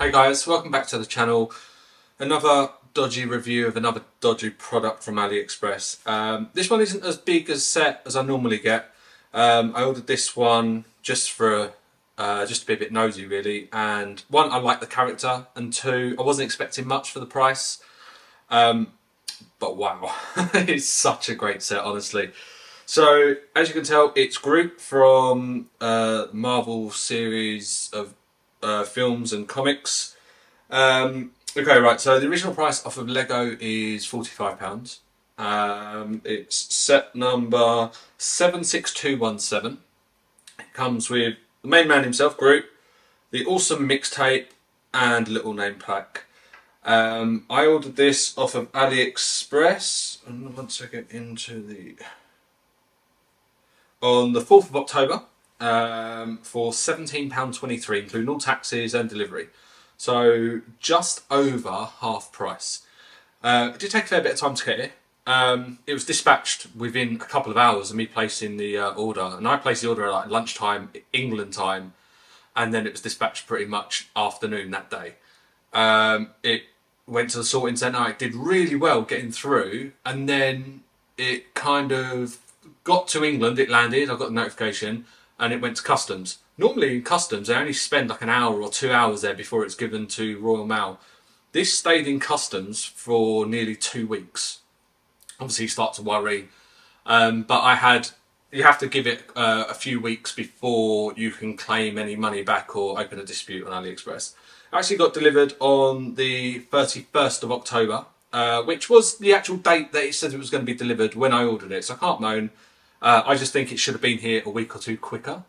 Hey guys, welcome back to the channel. Another dodgy review of another dodgy product from AliExpress. This one isn't as big a set as I normally get. I ordered this one just for just to be a bit nosy really, and one, I like the character, and two, I wasn't expecting much for the price. But wow, it's such a great set, honestly. So as you can tell, it's Groot from Marvel series of films and comics. Okay, right, so the original price off of Lego is £45. It's set number 76217. It comes with the main man himself, Groot, the awesome mixtape, and a little name plaque. I ordered this off of AliExpress, and once I get into on the 4th of October, for £17.23, including all taxes and delivery. So just over half price. It did take a fair bit of time to get here. It was dispatched within a couple of hours of me placing the order, and I placed the order at like lunchtime, England time, and then it was dispatched pretty much afternoon that day. It went to the sorting centre, it did really well getting through, and then it kind of got to England, it landed, I got the notification, and it went to customs. Normally in customs, they only spend like an hour or 2 hours there before it's given to Royal Mail. This stayed in customs for nearly 2 weeks. Obviously you start to worry, but you have to give it a few weeks before you can claim any money back or open a dispute on AliExpress. It actually got delivered on the 31st of October, which was the actual date that it said it was going to be delivered when I ordered it, so I can't moan. I just think it should have been here a week or two quicker.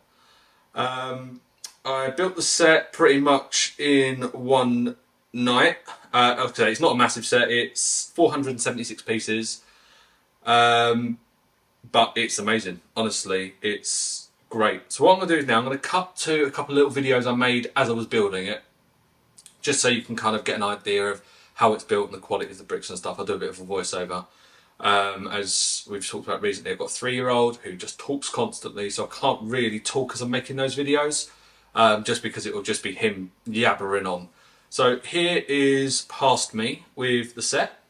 I built the set pretty much in one night. Okay, it's not a massive set, it's 476 pieces, but it's amazing, honestly, it's great. So what I'm going to do is now I'm going to cut to a couple of little videos I made as I was building it, just so you can kind of get an idea of how it's built and the quality of the bricks and stuff. I'll do a bit of a voiceover. As we've talked about recently, I've got a 3-year-old who just talks constantly, so I can't really talk as I'm making those videos, just because it will just be him yabbering on. So here is past me with the set.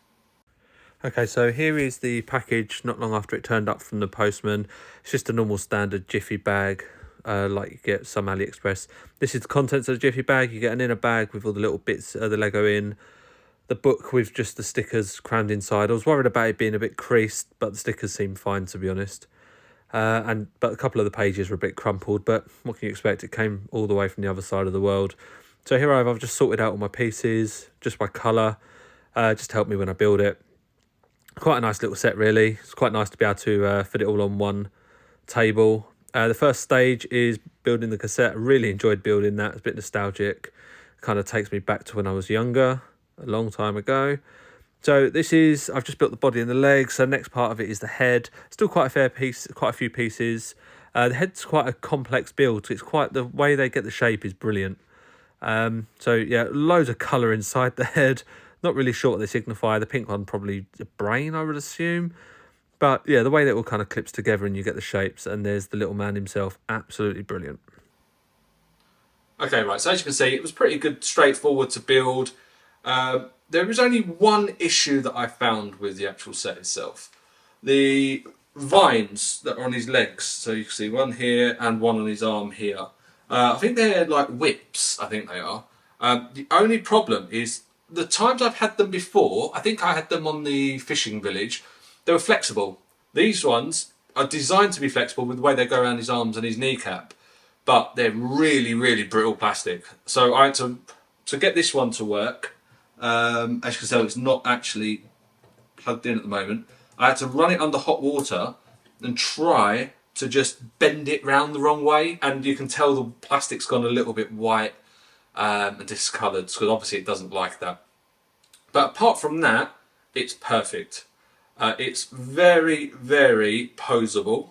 Okay, so here is the package not long after it turned up from the postman. It's just a normal standard Jiffy bag, like you get some AliExpress. This is the contents of the Jiffy bag. You get an inner bag with all the little bits of the Lego in. The book with just the stickers crammed inside. I was worried about it being a bit creased, but the stickers seemed fine, to be honest. But a couple of the pages were a bit crumpled, but what can you expect? It came all the way from the other side of the world. So here I've just sorted out all my pieces, just by colour, just to help me when I build it. Quite a nice little set, really. It's quite nice to be able to fit it all on one table. The first stage is building the cassette. I really enjoyed building that. It's a bit nostalgic. Kind of takes me back to when I was younger, a long time ago. So this is, I've just built the body and the legs. So the next part of it is the head. Still quite a few pieces. The head's quite a complex build. It's quite, the way they get the shape is brilliant. So yeah, loads of colour inside the head. Not really sure what they signify. The pink one probably a brain, I would assume. But yeah, the way that it all kind of clips together and you get the shapes, and there's the little man himself. Absolutely brilliant. Okay, right, so as you can see, it was pretty good, straightforward to build. There was only one issue that I found with the actual set itself. The vines that are on his legs, so you can see one here and one on his arm here. I think they're like whips, I think they are. The only problem is, the times I've had them before, I think I had them on the fishing village, they were flexible. These ones are designed to be flexible with the way they go around his arms and his kneecap, but they're really, really brittle plastic. So I had to get this one to work. As you can tell, it's not actually plugged in at the moment. I had to run it under hot water and try to just bend it round the wrong way, and you can tell the plastic's gone a little bit white and discoloured, because obviously it doesn't like that. But apart from that, it's perfect. It's very, very poseable,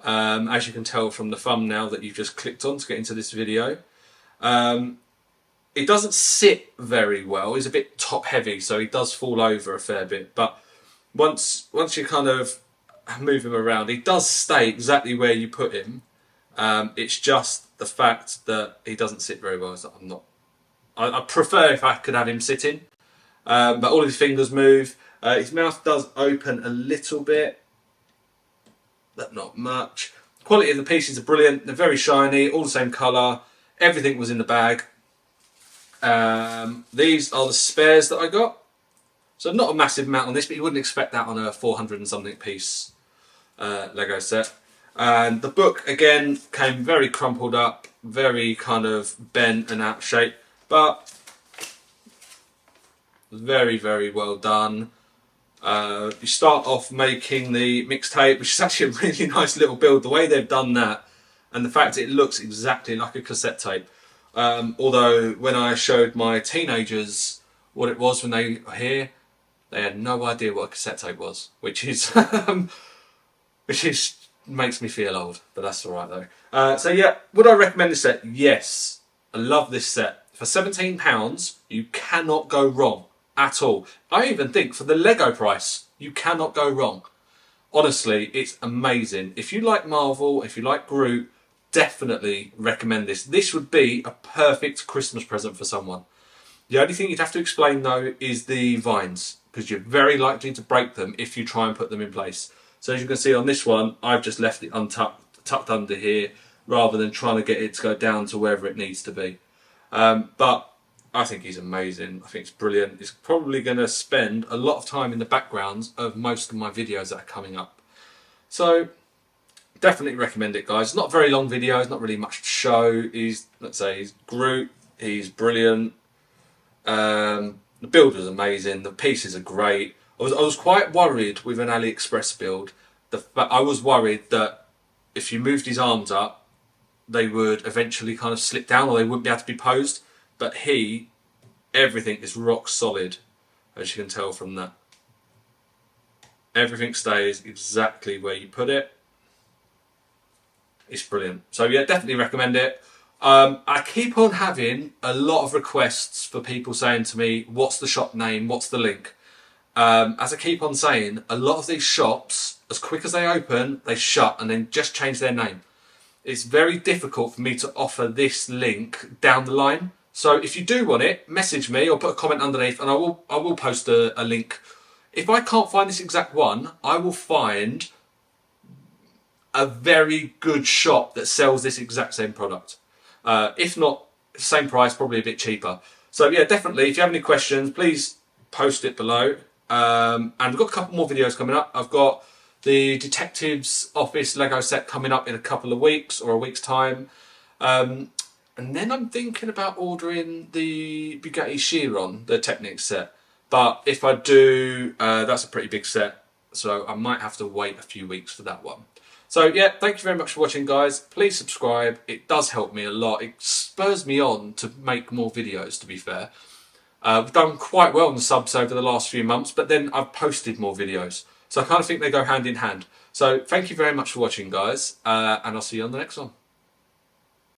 as you can tell from the thumbnail that you've just clicked on to get into this video. It doesn't sit very well. He's a bit top heavy, so he does fall over a fair bit. But once you kind of move him around, he does stay exactly where you put him. It's just the fact that he doesn't sit very well. I'm not I prefer if I could have him sitting, but all of his fingers move. His mouth does open a little bit, but not much. The quality of the pieces are brilliant. They're very shiny, all the same colour. Everything was in the bag. These are the spares that I got. So not a massive amount on this, but you wouldn't expect that on a 400 and something piece Lego set. And the book, again, came very crumpled up, very kind of bent and out of shape, but very, very well done. You start off making the mixtape, which is actually a really nice little build. The way they've done that, and the fact it looks exactly like a cassette tape. Although when I showed my teenagers what it was when they were here, they had no idea what a cassette tape was, which is makes me feel old, but that's all right though. So yeah, would I recommend this set? Yes, I love this set. For £17, you cannot go wrong at all. I even think for the Lego price, you cannot go wrong. Honestly, it's amazing. If you like Marvel, if you like Groot, definitely recommend this. This would be a perfect Christmas present for someone. The only thing you'd have to explain though is the vines, because you're very likely to break them if you try and put them in place. So as you can see on this one, I've just left it tucked under here, rather than trying to get it to go down to wherever it needs to be. But I think he's amazing. I think it's brilliant. It's probably going to spend a lot of time in the backgrounds of most of my videos that are coming up. So definitely recommend it, guys. It's not a very long video. It's not really much to show. He's Groot. He's brilliant. The build was amazing. The pieces are great. I was quite worried with an AliExpress build. I was worried that if you moved his arms up, they would eventually kind of slip down, or they wouldn't be able to be posed. But everything is rock solid, as you can tell from that. Everything stays exactly where you put it. It's brilliant. So yeah, definitely recommend it. I keep on having a lot of requests for people saying to me, what's the shop name, what's the link? As I keep on saying, a lot of these shops, as quick as they open, they shut and then just change their name. It's very difficult for me to offer this link down the line. So if you do want it, message me or put a comment underneath and I will post a link. If I can't find this exact one, I will find a very good shop that sells this exact same product. If not, same price, probably a bit cheaper. So yeah, definitely, if you have any questions, please post it below. And we've got a couple more videos coming up. I've got the Detectives Office Lego set coming up in a couple of weeks or a week's time. And then I'm thinking about ordering the Bugatti Chiron, the Technics set. But if I do, that's a pretty big set, so I might have to wait a few weeks for that one. So yeah, thank you very much for watching, guys. Please subscribe. It does help me a lot. It spurs me on to make more videos, to be fair. We've done quite well on the subs over the last few months, but then I've posted more videos. So I kind of think they go hand in hand. So thank you very much for watching, guys, and I'll see you on the next one.